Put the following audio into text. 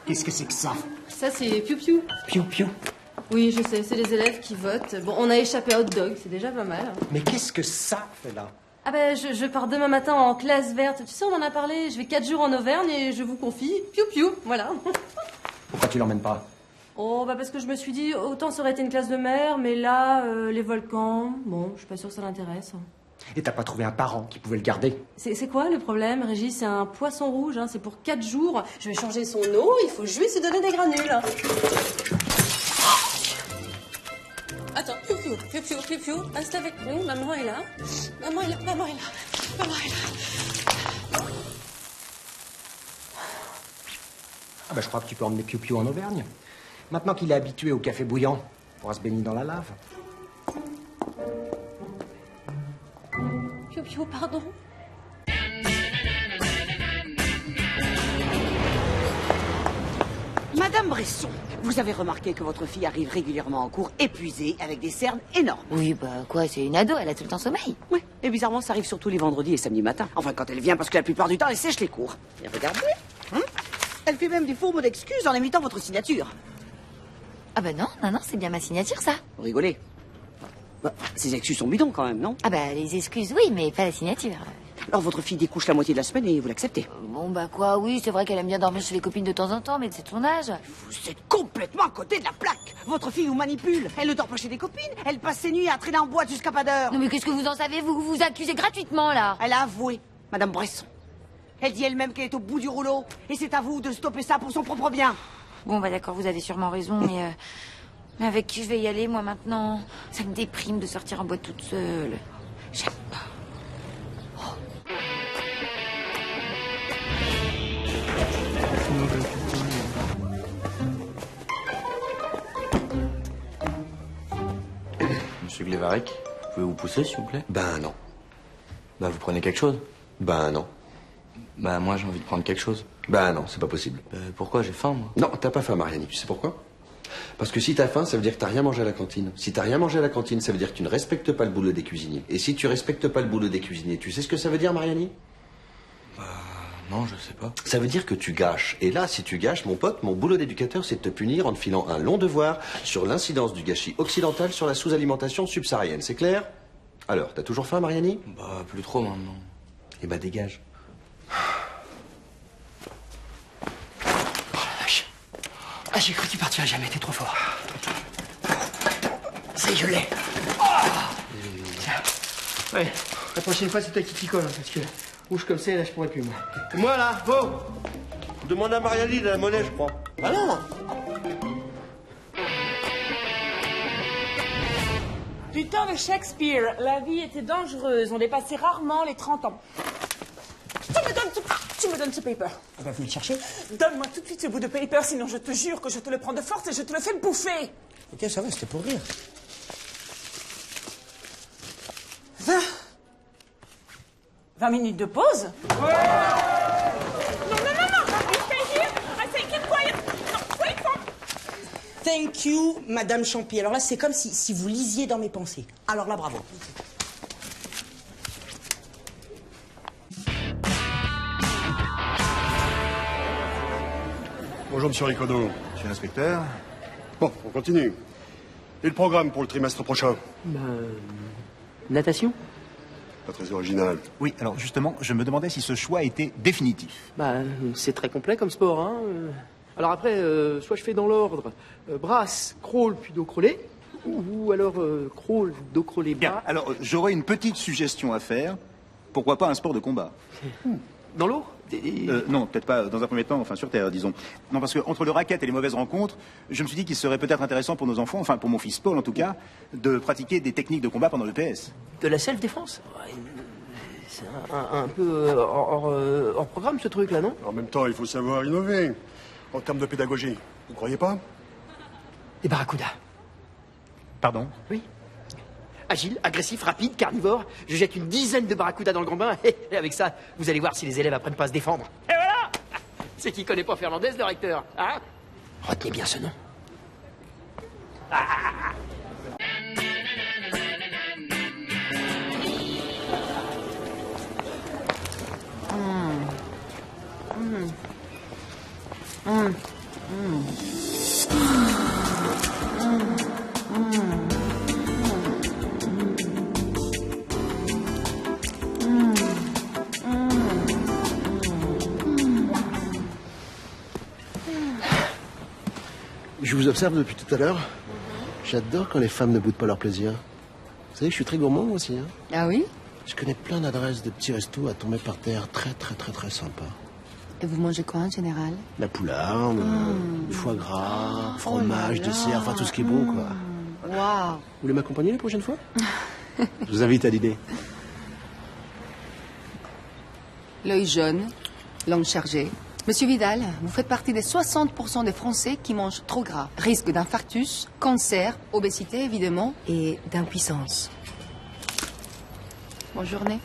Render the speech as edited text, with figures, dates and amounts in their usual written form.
Qu'est-ce que c'est que ça? Ça, c'est piou-piou. Piou-piou. Oui, je sais, c'est les élèves qui votent. Bon, on a échappé à hot dog, c'est déjà pas mal. Mais qu'est-ce que ça fait là? Ah ben, je pars demain matin en classe verte. Tu sais, on en a parlé. Je vais 4 jours en Auvergne et je vous confie piou-piou, voilà. Pourquoi tu l'emmènes pas? Oh, bah parce que je me suis dit, autant ça aurait été une classe de mer, mais là, les volcans, bon, je suis pas sûre que ça l'intéresse. Et t'as pas trouvé un parent qui pouvait le garder? C'est quoi le problème, Régis? C'est un poisson rouge, hein, c'est pour 4 jours. Je vais changer son eau, il faut juste lui donner des granules. Attends, piou-piou, reste avec nous, maman est là. Maman est là. Ah bah je crois que tu peux emmener Piou-Piou en Auvergne. Maintenant qu'il est habitué au café bouillant, il pourra se baigner dans la lave. Piou-piou, pardon. Madame Bresson, vous avez remarqué que votre fille arrive régulièrement en cours épuisée, avec des cernes énormes. Oui, bah quoi, c'est une ado, elle a tout le temps sommeil. Oui, et bizarrement, ça arrive surtout les vendredis et samedis matins. Enfin, quand elle vient, parce que la plupart du temps, elle sèche les cours. Et regardez, elle fait même des faux mots d'excuses en imitant votre signature. Ah bah non, c'est bien ma signature, ça. Vous rigolez. Bah, ces excuses sont bidons quand même, non? Ah bah les excuses, oui, mais pas la signature. Alors votre fille découche la moitié de la semaine et vous l'acceptez? Bon bah quoi, oui, c'est vrai qu'elle aime bien dormir chez les copines de temps en temps, mais c'est de son âge. Vous êtes complètement à côté de la plaque. Votre fille vous manipule. Elle ne dort pas chez des copines. Elle passe ses nuits à traîner en boîte jusqu'à pas d'heure. Non mais qu'est-ce que vous en savez, vous vous accusez gratuitement, là. Elle a avoué, Madame Bresson. Elle dit elle-même qu'elle est au bout du rouleau. Et c'est à vous de stopper ça pour son propre bien. Bon bah d'accord, vous avez sûrement raison, mais avec qui je vais y aller, moi, maintenant? Ça me déprime de sortir en boîte toute seule. J'aime pas. Monsieur Glevarec, pouvez-vous pousser, s'il vous plaît? Ben non. Bah, vous prenez quelque chose? Ben non. Bah, moi, j'ai envie de prendre quelque chose. Ben non, c'est pas possible. Pourquoi? J'ai faim, moi. Non, t'as pas faim, Mariani. Tu sais pourquoi? Parce que si t'as faim, ça veut dire que t'as rien mangé à la cantine. Si t'as rien mangé à la cantine, ça veut dire que tu ne respectes pas le boulot des cuisiniers. Et si tu respectes pas le boulot des cuisiniers, tu sais ce que ça veut dire, Mariani? Non, je sais pas. Ça veut dire que tu gâches. Et là, si tu gâches, mon pote, mon boulot d'éducateur, c'est de te punir en te filant un long devoir sur l'incidence du gâchis occidental sur la sous-alimentation subsaharienne. C'est clair? Alors, t'as toujours faim, Mariani? Bah, plus trop maintenant. Eh ben, dégage. Ah, j'ai cru que tu partirais jamais, t'es trop fort. Ça y est, je l'ai. Tiens. Ouais, la prochaine fois, c'est toi qui t'y colle, hein, parce que rouge comme ça, là, je pourrais plus, moi. Et moi, là, bon, demande à Mariani de la monnaie, je crois. Ah non! Du temps de Shakespeare, la vie était dangereuse. On dépassait rarement les 30 ans. Tu me donnes ce paper. On va venir le chercher. Donne-moi tout de suite ce bout de paper, sinon je te jure que je te le prends de force et je te le fais bouffer. Ok, ça va, c'était pour rire. 20 minutes de pause? Ouais. Non, stay here. I say keep quiet. No, wait for... Thank you, Madame Champi. Alors là, c'est comme si vous lisiez dans mes pensées. Alors là, bravo. Bonjour, monsieur Ricodo. Monsieur l'inspecteur. Bon, on continue. Et le programme pour le trimestre prochain? Natation? Pas très original. Oui, alors justement, je me demandais si ce choix était définitif. C'est très complet comme sport, hein. Alors après, soit je fais dans l'ordre brasse, crawl, puis dos crawlé, ou alors crawl, dos crawlé, bras. Bien, alors j'aurais une petite suggestion à faire. Pourquoi pas un sport de combat? Dans l'eau? Non, peut-être pas dans un premier temps, enfin sur Terre, disons. Non, parce que entre le racket et les mauvaises rencontres, je me suis dit qu'il serait peut-être intéressant pour nos enfants, enfin pour mon fils Paul en tout cas, de pratiquer des techniques de combat pendant le PS. De la self-défense? C'est un peu hors programme ce truc-là, non? En même temps, il faut savoir innover. En termes de pédagogie, vous croyez pas? Des barracudas. Pardon? Oui. Agile, agressif, rapide, carnivore. Je jette une dizaine de barracudas dans le grand bain et avec ça, vous allez voir si les élèves apprennent pas à se défendre. Et voilà! C'est qui connaît pas Fernandez, le recteur, hein? Retenez bien ce nom. Je vous observe depuis tout à l'heure. J'adore quand les femmes ne boudent pas leur plaisir. Vous savez, je suis très gourmand moi aussi. Hein. Ah oui? Je connais plein d'adresses de petits restos à tomber par terre très sympa. Et vous mangez quoi en général? La poularde, le foie gras, fromage, dessert, enfin tout ce qui est bon quoi. Waouh! Vous voulez m'accompagner la prochaine fois? Je vous invite à dîner. L'œil jaune, langue chargée. Monsieur Vidal, vous faites partie des 60% des Français qui mangent trop gras. Risque d'infarctus, cancer, obésité évidemment, et d'impuissance. Bonne journée.